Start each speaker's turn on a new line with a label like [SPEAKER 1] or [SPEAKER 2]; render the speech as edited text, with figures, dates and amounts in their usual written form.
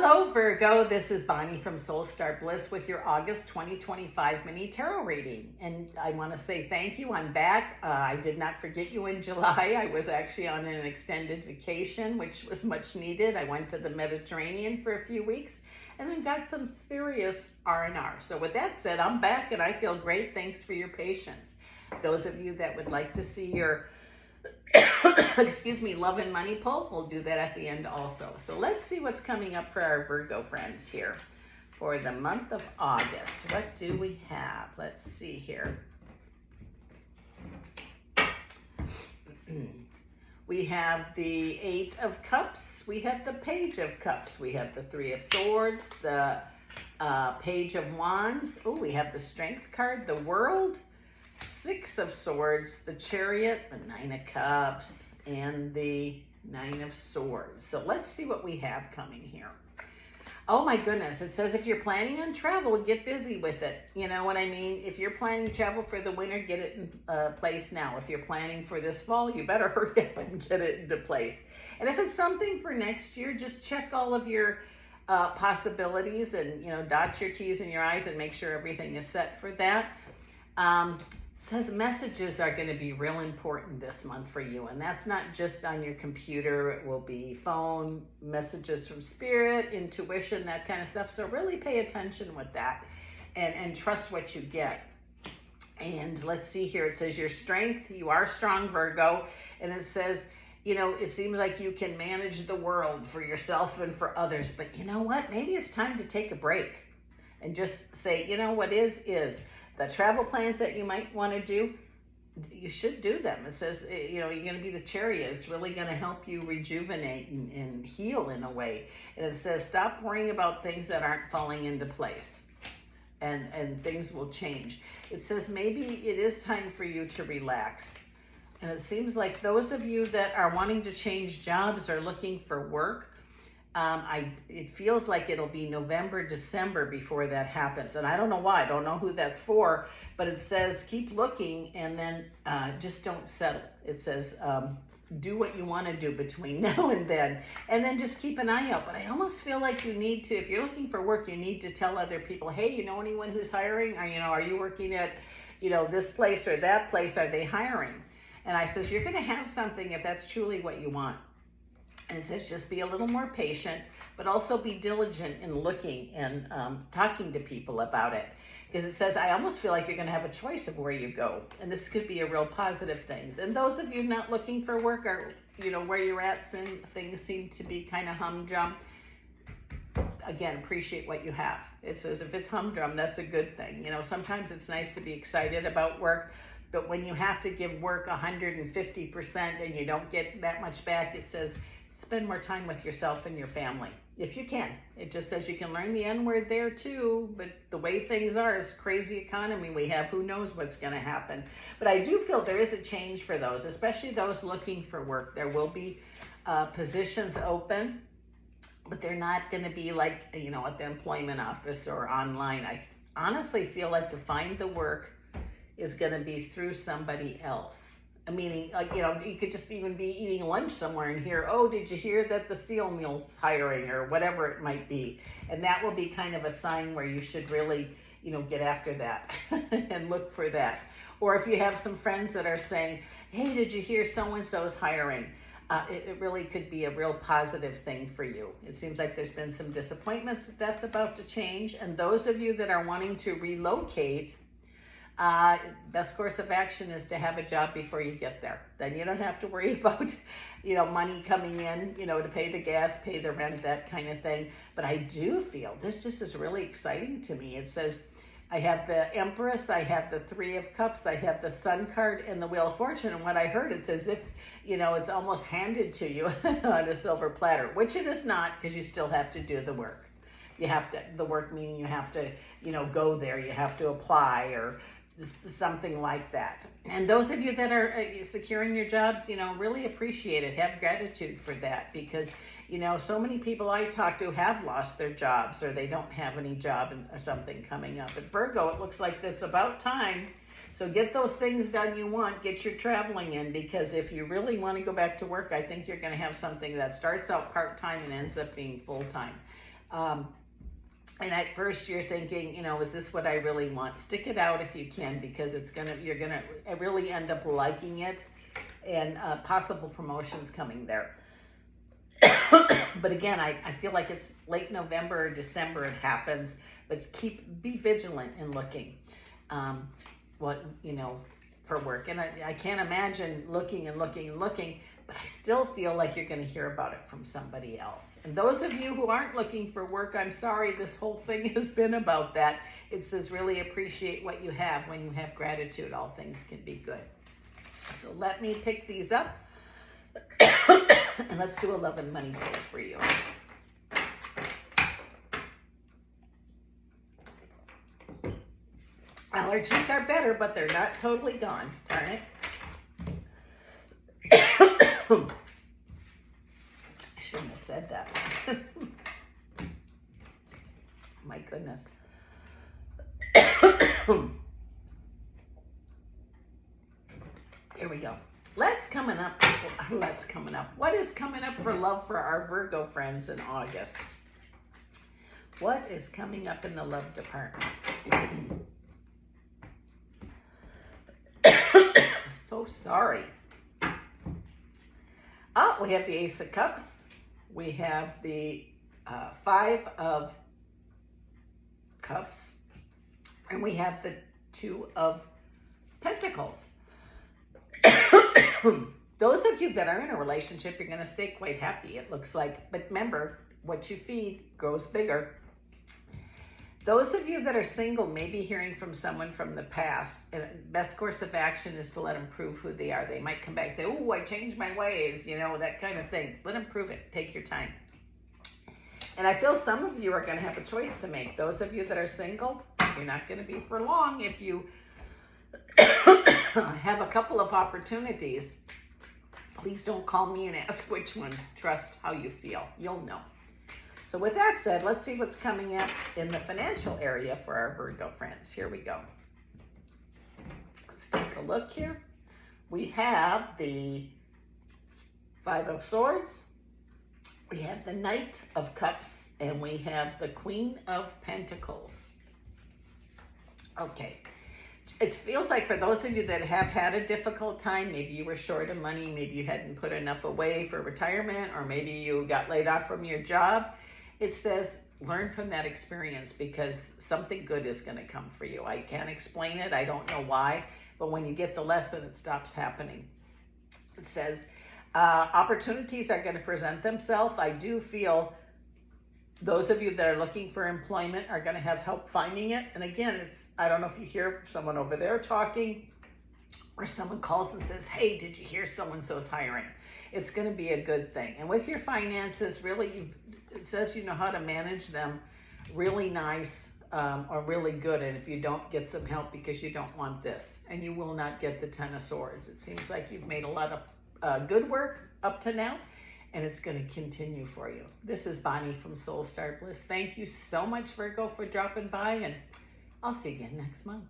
[SPEAKER 1] Hello, Virgo. This is Bonnie from Soul Star Bliss with your August 2025 mini tarot reading. And I want to say thank you. I'm back. I did not forget you in July. I was actually on an extended vacation, which was much needed. I went to the Mediterranean for a few weeks and then got some serious R&R. So with that said, I'm back and I feel great. Thanks for your patience. Those of you that would like to see your excuse me, love and money pull, we'll do that at the end also. So let's see what's coming up for our Virgo friends here for the month of August. What do we have? Let's see here. We have the Eight of Cups. We have the Page of Cups. We have the Three of Swords, the Page of Wands. Oh, we have the Strength card, the World, Six of Swords, the Chariot, the Nine of Cups, and the Nine of Swords. So let's see what we have coming here. Oh my goodness, it says if you're planning on travel, get busy with it. You know what I mean? If you're planning to travel for the winter, get it in place now. If you're planning for this fall, you better hurry up and get it into place. And if it's something for next year, just check all of your possibilities and, you know, dot your T's and your I's and make sure everything is set for that. It says messages are going to be real important this month for you, and that's not just on your computer. It will be phone, messages from spirit, intuition, that kind of stuff. So really pay attention with that and trust what you get. And let's see here. It says your strength, you are strong, Virgo. And it says, you know, it seems like you can manage the world for yourself and for others. But you know what? Maybe it's time to take a break and just say, you know, what is. The travel plans that you might want to do, you should do them. It says, you know, you're going to be the Chariot. It's really going to help you rejuvenate and heal in a way. And it says, stop worrying about things that aren't falling into place. And things will change. It says, maybe it is time for you to relax. And it seems like those of you that are wanting to change jobs or looking for work, it feels like it'll be November, December before that happens. And I don't know why. I don't know who that's for, but it says keep looking and then just don't settle. It says do what you want to do between now and then just keep an eye out. But I almost feel like you need to, if you're looking for work, you need to tell other people, hey, you know anyone who's hiring? Or, you know, are you working at, you know, this place or that place? Are they hiring? And I says, you're going to have something if that's truly what you want. And it says just be a little more patient, but also be diligent in looking and talking to people about it. Because it says, I almost feel like you're going to have a choice of where you go. And this could be a real positive thing. And those of you not looking for work or, you know, where you're at, things seem to be kind of humdrum. Again, appreciate what you have. It says if it's humdrum, that's a good thing. You know, sometimes it's nice to be excited about work. But when you have to give work 150% and you don't get that much back, it says, spend more time with yourself and your family, if you can. It just says you can learn the N-word there too, but the way things are, is crazy economy we have, who knows what's going to happen. But I do feel there is a change for those, especially those looking for work. There will be positions open, but they're not going to be like, you know, at the employment office or online. I honestly feel like to find the work is going to be through somebody else. Meaning, like, you know, you could just even be eating lunch somewhere and hear, oh, did you hear that the steel mill's hiring or whatever it might be? And that will be kind of a sign where you should really, you know, get after that and look for that. Or if you have some friends that are saying, hey, did you hear so-and-so is hiring? It really could be a real positive thing for you. It seems like there's been some disappointments that's about to change. And those of you that are wanting to relocate, best course of action is to have a job before you get there. Then you don't have to worry about, you know, money coming in, you know, to pay the gas, pay the rent, that kind of thing. But I do feel this just is really exciting to me. It says, I have the Empress, I have the Three of Cups, I have the Sun card and the Wheel of Fortune. And what I heard, it's as if, you know, it's almost handed to you on a silver platter, which it is not, because you still have to do the work. You have to, the work meaning you have to, you know, go there, you have to apply or just something like that. And those of you that are securing your jobs, you know, really appreciate it. Have gratitude for that, because, you know, so many people I talk to have lost their jobs or they don't have any job or something coming up. At Virgo, it looks like this about time. So get those things done you want, get your traveling in, because if you really want to go back to work, I think you're going to have something that starts out part-time and ends up being full-time. And at first you're thinking, you know, is this what I really want? Stick it out if you can, because you're gonna really end up liking it, and possible promotions coming there. But again, I feel like it's late November or December it happens, but be vigilant in looking, for work. And I can't imagine looking and looking and looking, but I still feel like you're going to hear about it from somebody else. And those of you who aren't looking for work, I'm sorry, this whole thing has been about that. It says really appreciate what you have. When you have gratitude, all things can be good. So let me pick these up. And let's do a love and money pull for you. Allergies are better, but they're not totally gone. Darn it. I shouldn't have said that. My goodness. Here we go. What is coming up for love for our Virgo friends in August? What is coming up in the love department? So sorry. Oh, we have the Ace of Cups. We have the Five of Cups. And we have the Two of Pentacles. Those of you that are in a relationship, you're going to stay quite happy, it looks like. But remember, what you feed grows bigger. Those of you that are single may be hearing from someone from the past. And best course of action is to let them prove who they are. They might come back and say, oh, I changed my ways, that kind of thing. Let them prove it. Take your time. And I feel some of you are going to have a choice to make. Those of you that are single, you're not going to be for long. If you have a couple of opportunities, please don't call me and ask which one. Trust how you feel. You'll know. So with that said, let's see what's coming up in the financial area for our Virgo friends. Here we go. Let's take a look here. We have the Five of Swords. We have the Knight of Cups. And we have the Queen of Pentacles. Okay. It feels like for those of you that have had a difficult time, maybe you were short of money, maybe you hadn't put enough away for retirement, or maybe you got laid off from your job. It says, learn from that experience, because something good is going to come for you. I can't explain it. I don't know why. But when you get the lesson, it stops happening. It says, opportunities are going to present themselves. I do feel those of you that are looking for employment are going to have help finding it. And again, I don't know if you hear someone over there talking, or someone calls and says, hey, did you hear so-and-so's hiring? It's going to be a good thing. And with your finances, really, it says you know how to manage them really nice or really good. And if you don't, get some help, because you don't want this. And you will not get the Ten of Swords. It seems like you've made a lot of good work up to now, and it's going to continue for you. This is Bonnie from Soul Star Bliss. Thank you so much, Virgo, for dropping by, and I'll see you again next month.